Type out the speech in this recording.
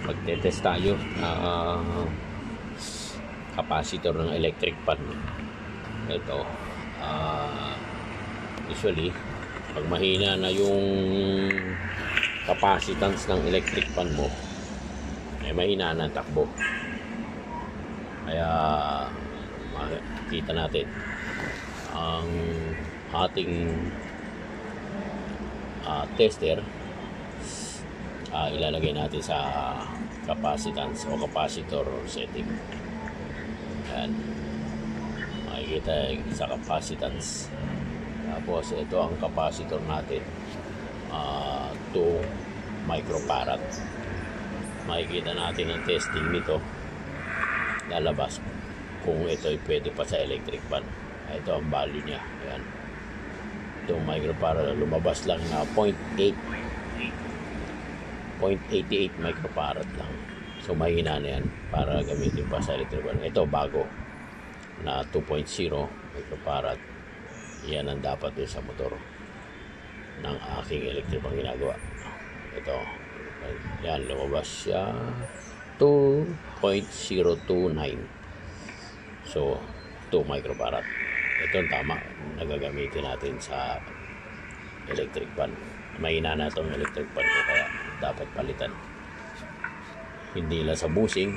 magte-test tayo capacitor ng electric pan. Ito usually pag mahina na yung capacitance ng electric pan mo, mahina na ang takbo. Kaya makikita natin ang ating tester, ilalagay natin sa capacitance o capacitor setting. Ayan, makikita sa capacitance. Tapos ito ang capacitor natin, 2 microfarad. Makikita natin ang testing nito, lalabas kung ito ay pwede pa sa electric pan. Ito ang value niya. Ayan, 2 microfarad, lumabas lang na 0.88 microfarad lang. So mahina na yan para gamitin pa sa electric pan. Ito bago na 2.0 microfarad. Yan ang dapat din sa motor ng aking electric pan ginagawa. Ito, yan, lumabas siya 2.029. So 2 microfarad. Ito ang tama na gagamitin natin sa electric pan. Mahina na itong electric pan ko, kaya dapat palitan. Hindi lang sa busing,